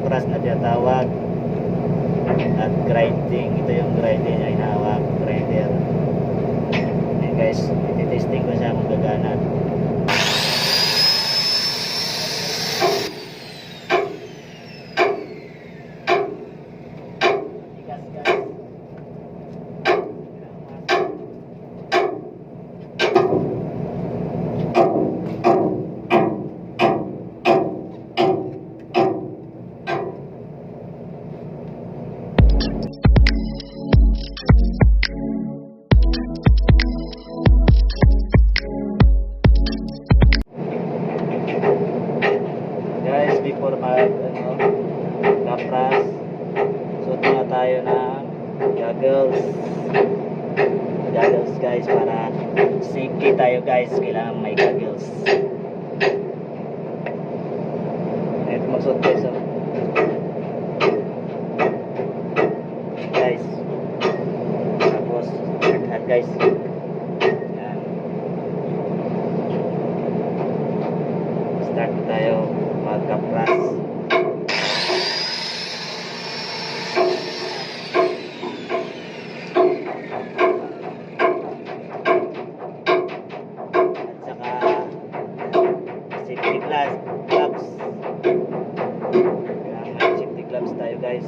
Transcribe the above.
kapras na tinatawag. At grinding, ito yung grinding na inahawak, grinder. Ayan guys, ititesting ko siya kung gagana. Guys, before kapras, suot na tayo ng goggles guys, para safety tayo guys. Kailangan may goggles. Ito magsuot guys, guys, tapos at guys, yan. Start tayo magkapras. Safety gloves. Kailangan may safety gloves tayo guys.